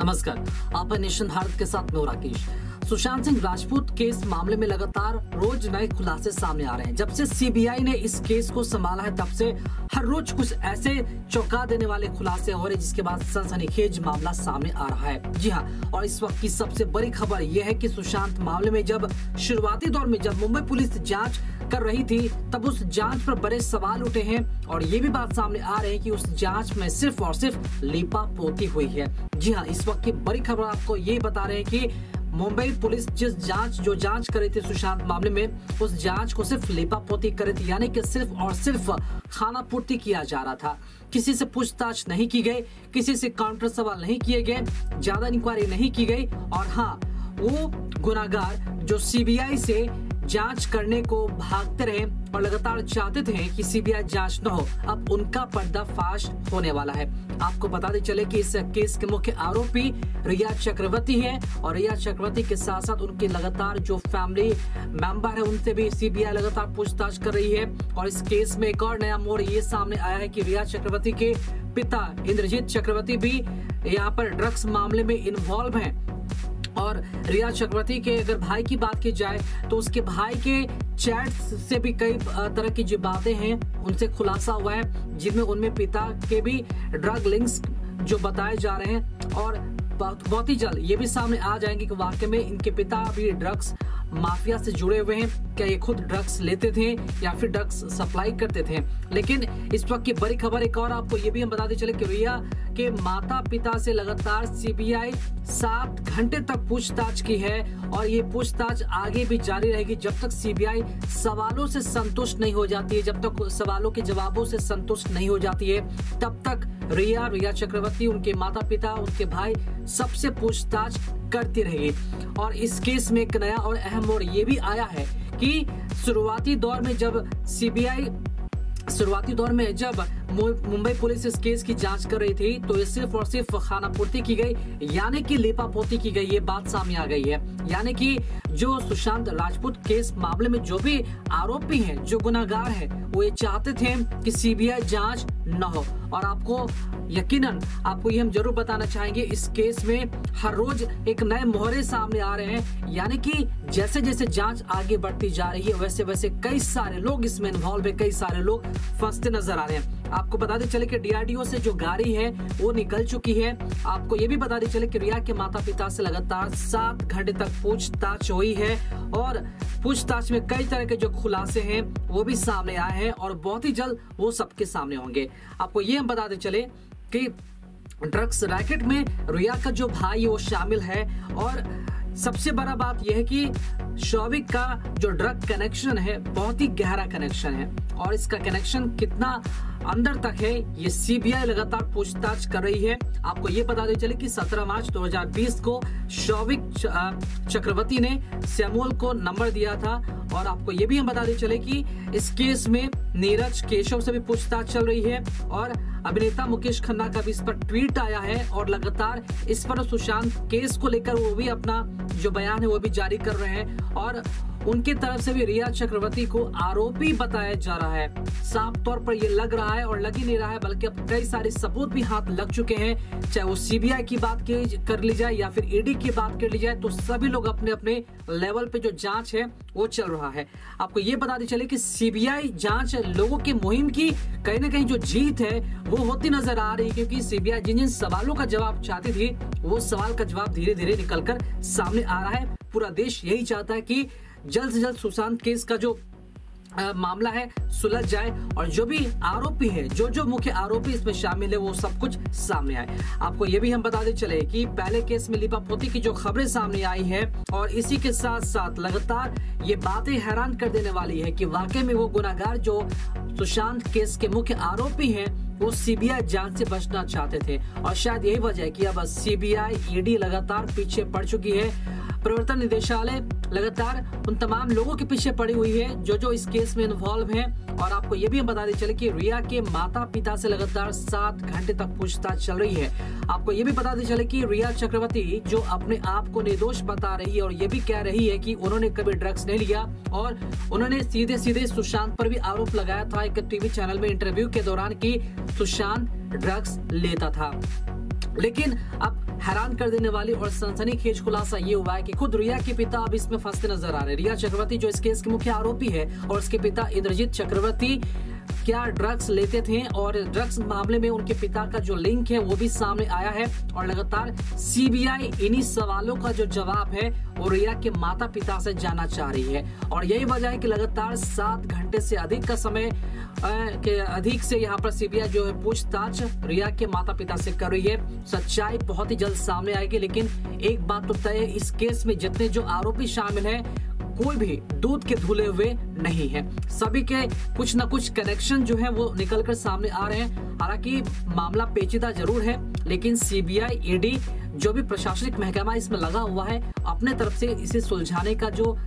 नमस्कार, आप नेशन भारत के साथ मैं हूं राकेश। सुशांत सिंह राजपूत केस मामले में लगातार रोज नए खुलासे सामने आ रहे हैं। जब से सीबीआई ने इस केस को संभाला है तब से हर रोज कुछ ऐसे चौंका देने वाले खुलासे हो रहे हैं, जिसके बाद सनसनीखेज मामला सामने आ रहा है। जी हाँ, और इस वक्त की सबसे बड़ी खबर यह है कि सुशांत मामले में जब शुरुआती दौर में जब मुंबई पुलिस जांच कर रही थी, तब उस जांच पर बड़े सवाल उठे हैं और ये भी बात सामने आ रही है कि उस जांच में सिर्फ और सिर्फ लीपापोती हुई है। जी हाँ, इस वक्त की बड़ी खबर आपको ये बता रहे हैं कि मुंबई पुलिस जो जांच कर रही थी सुशांत मामले में, उस जांच को सिर्फ लीपापोती कर रही थी, यानी कि सिर्फ और सिर्फ खाना पूर्ति किया जा रहा था। किसी से पूछताछ नहीं की गई, किसी से काउंटर सवाल नहीं किए गए, ज्यादा इंक्वायरी नहीं की गई। और हाँ, वो गुनाहगार जो सीबीआई से जांच करने को भागते रहे और लगातार चाहते थे कि सीबीआई जांच न हो, अब उनका पर्दाफाश होने वाला है। आपको बताते चले कि इस केस के मुख्य आरोपी रिया चक्रवर्ती है और रिया चक्रवर्ती के साथ साथ उनके लगातार जो फैमिली मेंबर है, उनसे भी सीबीआई लगातार पूछताछ कर रही है। और इस केस में एक और नया मोड़ ये सामने आया है कि रिया चक्रवर्ती के पिता इंद्रजीत चक्रवर्ती भी यहाँ पर ड्रग्स मामले में इन्वॉल्व हैं। और रिया चक्रवर्ती के अगर भाई की बात की जाए तो उसके भाई के चैट से भी कई तरह की जो बातें हैं उनसे खुलासा हुआ है, जिनमें उनमें पिता के भी ड्रग लिंक्स जो बताए जा रहे हैं। और बहुत ही जल्द ये भी सामने आ जाएंगे कि वाकई में इनके पिता भी ड्रग्स माफिया से जुड़े हुए हैं, क्या ये खुद ड्रग्स लेते थे या फिर ड्रग्स सप्लाई करते थे। लेकिन इस वक्त की बड़ी खबर एक और आपको ये भी हम बताते चले कि रिया के माता पिता से लगातार सीबीआई 7 घंटे तक पूछताछ की है और ये पूछताछ आगे भी जारी रहेगी जब तक सीबीआई सवालों से संतुष्ट नहीं हो जाती है, जब तक सवालों के जवाबों से संतुष्ट नहीं हो जाती है, तब तक रिया चक्रवर्ती, उनके माता पिता, उनके भाई सबसे पूछताछ करती रहेगी। और इस केस में एक नया और अहम मोड़ ये भी आया है कि शुरुआती दौर में जब मुंबई पुलिस इस केस की जांच कर रही थी तो ये सिर्फ और सिर्फ खानापूर्ति की गई, यानी कि लीपापोती की गई। ये बात सामने आ गई है, यानी कि जो सुशांत राजपूत केस मामले में जो भी आरोपी हैं, जो गुनाहगार हैं, वो ये चाहते थे कि सीबीआई जांच न हो। और आपको यकीनन आपको ये हम जरूर बताना चाहेंगे, इस केस में हर रोज एक नए मोहरे सामने आ रहे हैं, यानी कि जैसे जैसे जांच आगे बढ़ती जा रही है वैसे वैसे कई सारे लोग इसमें इन्वॉल्व है, कई सारे लोग फंसते नजर आ रहे हैं। आपको बताते चले कि डीआरडीओ से जो गाड़ी है वो निकल चुकी है। आपको ये भी बताते चले कि रिया के माता पिता से लगातार 7 घंटे तक पूछताछ हुई है और पूछताछ में कई तरह के जो खुलासे हैं वो भी सामने आए हैं और बहुत ही जल्द वो सबके सामने होंगे। आपको ये हम बताते चले कि ड्रग्स रैकेट में रिया का जो भाई वो शामिल है और सबसे बड़ा बात यह है कि शौविक का जो ड्रग कनेक्शन है बहुत ही गहरा कनेक्शन है और इसका कनेक्शन कितना अंदर तक है ये सीबीआई लगातार पूछताछ कर रही है। आपको ये बताते चले कि 17 मार्च 2020 को शौविक चक्रवर्ती ने सैमुअल को नंबर दिया था। और आपको ये भी हम बताते चले कि इस केस में नीरज केशव से भी पूछताछ चल रही है और अभिनेता मुकेश खन्ना का भी इस पर ट्वीट आया है और लगातार इस पर सुशांत केस को लेकर वो भी अपना जो बयान है वो भी जारी कर रहे हैं और उनकी तरफ से भी रिया चक्रवर्ती को आरोपी बताया जा रहा है। साफ तौर पर ये लग रहा है और लग ही नहीं रहा है, बल्कि अब कई सारे सबूत भी हाथ लग चुके हैं, चाहे वो सीबीआई की बात कर ली जाए या फिर ईडी की बात कर ली जाए, तो सभी लोग अपने अपने लेवल पे जो जांच है वो चल रहा है। आपको ये बताते चले कि सीबीआई जांच लोगों की मुहिम की कहीं ना कहीं जो जीत है वो होती नजर आ रही है, क्योंकि सीबीआई जिन जिन सवालों का जवाब चाहती थी वो सवाल का जवाब धीरे धीरे निकलकर सामने आ रहा है। पूरा देश यही चाहता है कि जल्द से जल्द सुशांत केस का जो मामला है सुलझ जाए और जो भी आरोपी है, जो मुख्य आरोपी इसमें शामिल है, वो सब कुछ सामने आए। आपको ये भी हम बताते चले कि पहले केस में लीपापोती की जो खबरें सामने आई है और इसी के साथ साथ लगातार ये बातें हैरान कर देने वाली है कि वाकई में वो गुनाहगार जो सुशांत केस के मुख्य आरोपी हैं वो सीबीआई जांच से बचना चाहते थे और शायद यही वजह है कि अब सीबीआई ईडी लगातार पीछे पड़ चुकी है। प्रवर्तन निदेशालय लगातार उन तमाम लोगों के पीछे पड़ी हुई है जो इस केस में इन्वॉल्व हैं। और आपको ये भी हम बताते चले कि रिया के माता पिता से लगातार 7 घंटे तक पूछताछ चल रही है। आपको ये भी बताते चले कि रिया चक्रवर्ती जो अपने आप को निर्दोष बता रही है और ये भी कह रही है कि उन्होंने कभी ड्रग्स नहीं लिया और उन्होंने सीधे सीधे सुशांत पर भी आरोप लगाया था एक टीवी चैनल में इंटरव्यू के दौरान कि सुशांत ड्रग्स लेता था। लेकिन अब हैरान कर देने वाली और सनसनीखेज खुलासा ये हुआ है कि खुद रिया के पिता अब इसमें फंसते नजर आ रहे हैं। रिया चक्रवर्ती जो इस केस के मुख्य आरोपी है और उसके पिता इंद्रजीत चक्रवर्ती क्या ड्रग्स लेते थे और ड्रग्स मामले में उनके पिता का जो लिंक है वो भी सामने आया है। और लगातार सीबीआई इन्हीं सवालों का जो जवाब है वो रिया के माता पिता से जानना चाह रही है। और यही वजह है कि लगातार 7 घंटे से अधिक का समय के अधिक से यहाँ पर सीबीआई जो है पूछताछ रिया के माता पिता से कर रही है। सच्चाई बहुत ही जल्द सामने आएगी, लेकिन एक बात तो तय है, इस केस में जितने जो आरोपी शामिल हैं कोई भी दूध के धुले हुए नहीं है। सभी के कुछ न कुछ कनेक्शन जो है वो निकलकर सामने आ रहे हैं। हालांकि मामला पेचीदा जरूर है, लेकिन सीबीआई, ईडी जो भी प्रशासनिक महकमा इसमें लगा हुआ है अपने तरफ से इसे सुलझाने का जो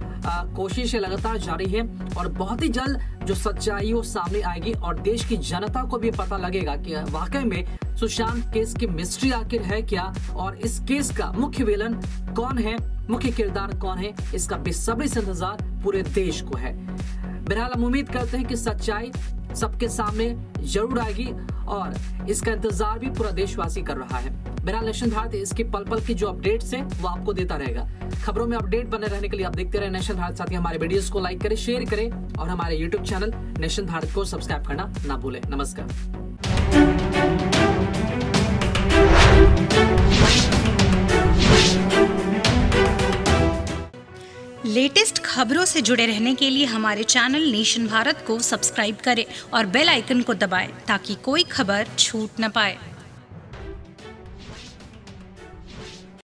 कोशिश है लगातार जारी है। और बहुत ही जल्द जो सच्चाई वो सामने आएगी और देश की जनता को भी पता लगेगा कि वाकई में सुशांत केस की मिस्ट्री आखिर है क्या और इस केस का मुख्य विलन कौन है, मुख्य किरदार कौन है। इसका बेसब्री से इंतजार पूरे देश को है। बहरहाल हम उम्मीद करते हैं कि सच्चाई सबके सामने जरूर आएगी और इसका इंतजार भी पूरा देशवासी कर रहा है। बहरहाल नेशन भारत इसकी पल पल की जो अपडेट्स है वो आपको देता रहेगा। खबरों में अपडेट बने रहने के लिए आप देखते रहे नेशन भारत। साथ ही हमारे वीडियोस को लाइक करें, शेयर करें और हमारे यूट्यूब चैनल नेशन भारत को सब्सक्राइब करना ना भूलें। नमस्कार। लेटेस्ट खबरों से जुड़े रहने के लिए हमारे चैनल नेशन भारत को सब्सक्राइब करें और बेल आइकन को दबाएं ताकि कोई खबर छूट न पाए।